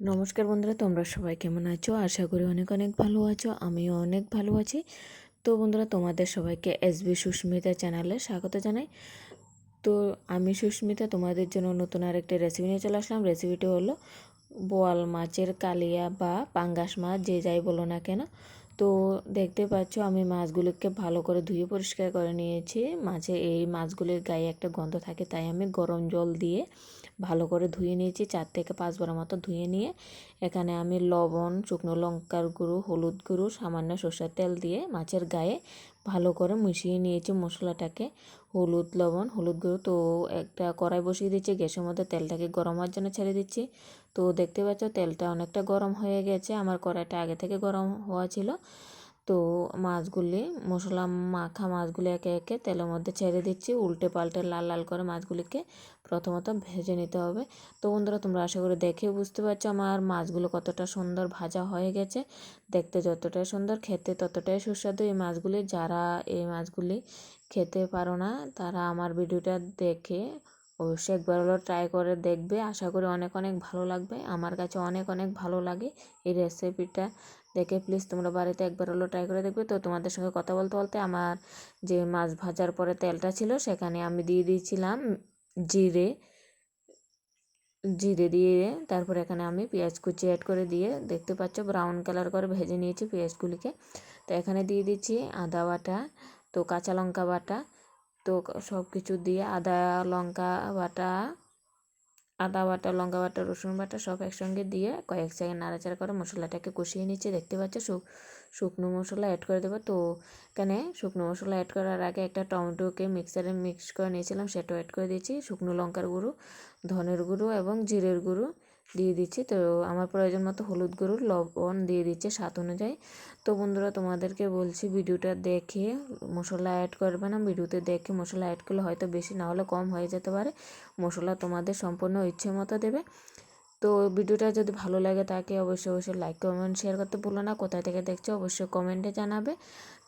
নমস্কার বন্ধুরা, তোমরা সবাই কেমন আছো? আশা করি অনেক অনেক ভালো আছো। আমিও অনেক ভালো আছি। তো বন্ধুরা, তোমাদের সবাইকে এসবি সুস্মিতা চ্যানেলে স্বাগত জানাই। তো আমি সুস্মিতা তোমাদের জন্য নতুন আরেকটি রেসিপি নিয়ে চলে আসলাম। রেসিপিটি হলো বোয়াল মাছের কালিয়া বা পাঙ্গাস মাছ, যে যাই বলো না কেন। তো দেখতে পাচ্ছ আমি মাছগুলোকে ভালো করে ধুয়ে পরিষ্কার করে নিয়েছি। এই মাছগুলির গায়ে একটা গন্ধ থাকে, তাই আমি গরম জল দিয়ে ভালো করে ধুয়ে নিয়েছি। 4 থেকে 5 বার মতো ধুয়ে নিয়ে এখানে আমি লবণ, শুকনো লঙ্কার গুঁড়ো, হলুদ গুঁড়ো, সামান্য সরষের তেল দিয়ে মাছের গায়ে ভালো করে মিশিয়ে নিয়েছি মশলাটাকে। হলুদ গুঁড়ো। তো একটা কড়াই বসিয়ে দিচ্ছি, গ্যাসের মধ্যে তেলটাকে গরম হওয়ার জন্য ছেড়ে দিচ্ছি। তো দেখতে পাচ্ছ তেলটা অনেকটা গরম হয়ে গেছে, আমার কড়াইটা আগে থেকে গরম হওয়া ছিল। তো মশলা মাখা মাছগুলি একে একে তেলের মধ্যে ছেড়ে দিচ্ছি, উল্টে পাল্টে লাল লাল করে মাছগুলিকে প্রথমত ভেজে নিতে হবে। তো বন্ধুরা, তোমরা আশা করে দেখে বুঝতে পারছো আমার মাছগুলো কতটা সুন্দর ভাজা হয়ে গেছে। দেখতে যতটাই সুন্দর, খেতে ততটাই সুস্বাদু এই মাছগুলি। যারা এই মাছগুলি খেতে পারো না তারা আমার ভিডিওটা দেখে অবশ্যই একবার হলো ট্রাই করে দেখবে। আশা করি অনেক অনেক ভালো লাগবে। আমার কাছে অনেক অনেক ভালো লাগে এই রেসিপিটা দেখে। প্লিজ তোমরা বাড়িতে একবার হলো ট্রাই করে দেখবে। তো তোমাদের সঙ্গে কথা বলতে বলতে আমার যে মাছ ভাজার পরে তেলটা ছিল সেখানে আমি দিয়ে দিয়েছিলাম জিরে জিরে দিয়ে তারপর এখানে আমি পেঁয়াজ কুচি অ্যাড করে দিয়ে, দেখতে পাচ্ছ ব্রাউন কালার করে ভেজে নিয়েছি পেঁয়াজগুলিকে। তো এখানে দিয়ে দিচ্ছি আদা বাটা, তো কাঁচা লঙ্কা বাটা। তো সব কিছু দিয়ে আদা বাটা, লঙ্কা বাটা, রসুন বাটা সব একসঙ্গে দিয়ে কয়েক সেকেন্ড নাড়াচাড়া করে মশলাটাকে কষিয়ে নিচ্ছি। দেখতে পাচ্ছ শুকনো মশলা অ্যাড করে দেবো। তো এখানে শুকনো মশলা অ্যাড করার আগে একটা টমেটোকে মিক্সারে মিক্স করে নিয়েছিলাম, সেটাও অ্যাড করে দিয়েছি। শুকনো লঙ্কার গুঁড়ো, ধনের গুঁড়ো এবং জিরের গুঁড়ো দিয়ে দিচ্ছি। তো আমার প্রয়োজন মতো হলুদ গুঁড়ো, লবণ দিয়ে দিচ্ছি স্বাদ অনুযায়ী। তো বন্ধুরা, তোমাদেরকে বলছি ভিডিওটা দেখে মশলা অ্যাড করবে না। ভিডিওতে দেখে মশলা অ্যাড করলে হয়তো বেশি না হলে কম হয়ে যেতে পারে। মশলা তোমাদের সম্পূর্ণ ইচ্ছে মতো দেবে। তো ভিডিওটা যদি ভালো লাগে তাকে অবশ্যই লাইক, কমেন্ট, শেয়ার করতে ভুলো না। কোথায় থেকে দেখছো অবশ্যই কমেন্টে জানাবে।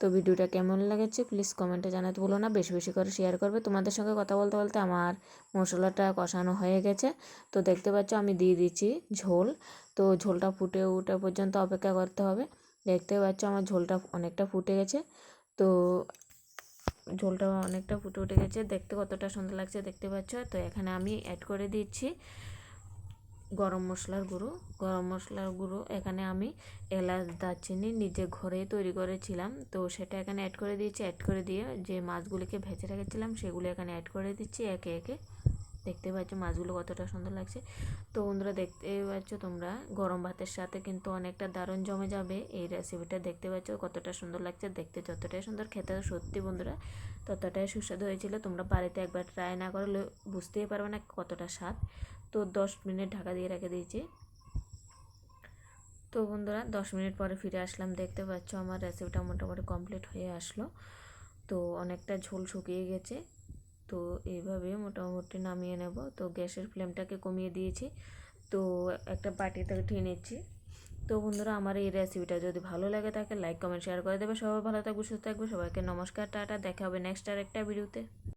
তো ভিডিওটা কেমন লেগেছে প্লিজ কমেন্টে জানাতে ভুলো না। বেশি বেশি করে শেয়ার করবে। তোমাদের সঙ্গে কথা বলতে বলতে আমার মশলাটা কষানো হয়ে গেছে। তো দেখতে পাচ্ছ আমি দিয়ে দিচ্ছি ঝোল। তো ঝোলটা ফুটে ওঠা পর্যন্ত অপেক্ষা করতে হবে। দেখতে পাচ্ছ আমার ঝোলটা অনেকটা ফুটে গেছে। তো ঝোলটা অনেকটা ফুটে উঠে গেছে, দেখতে কতটা সুন্দর লাগছে দেখতে পাচ্ছ। তো এখানে আমি অ্যাড করে দিচ্ছি গরম মশলার গুঁড়ো। এখানে আমি এলাচ, দারচিনি নিজে ঘরে তৈরি করেছিলাম, তো সেটা এখানে অ্যাড করে দিয়েছি। অ্যাড করে দিয়ে যে মাছগুলিকে ভেজে রেখেছিলাম সেগুলো এখানে অ্যাড করে দিচ্ছি একে একে। দেখতে পাচ্ছ মাছগুলো কতটা সুন্দর লাগছে। তো বন্ধুরা, দেখতে পাচ্ছ তোমরা গরম ভাতের সাথে কিন্তু অনেকটা দারুণ জমে যাবে এই রেসিপিটা। দেখতে পাচ্ছ কতটা সুন্দর লাগছে, দেখতে যতটাই সুন্দর খেতে সত্যি বন্ধুরা ততটাই সুস্বাদু হয়েছিল। তোমরা বাড়িতে একবার ট্রাই না করলে বুঝতেই পারবে না কতটা স্বাদ। তো 10 মিনিট ঢাকা দিয়ে রেখে দিয়েছি। তো বন্ধুরা 10 মিনিট পরে ফিরে আসলাম। দেখতে পাচ্ছ আমার রেসিপিটা মোটামুটি কমপ্লিট হয়ে আসলো। তো অনেকটা ঝোল শুকিয়ে গেছে। তো এইভাবে মোটামুটি নামিয়ে নেব। তো গ্যাসের ফ্লেমটাকে কমিয়ে দিয়েছি। তো একটা বাটিতে উঠিয়ে নিচ্ছি। তো বন্ধুরা, আমার এই রেসিপিটা যদি ভালো লাগে তাকে লাইক, কমেন্ট, শেয়ার করে দেবে। সবাই ভালো থাকবে, সুস্থ থাকবে। সবাইকে নমস্কার, টাটা। দেখা হবে নেক্সট আর একটা ভিডিওতে।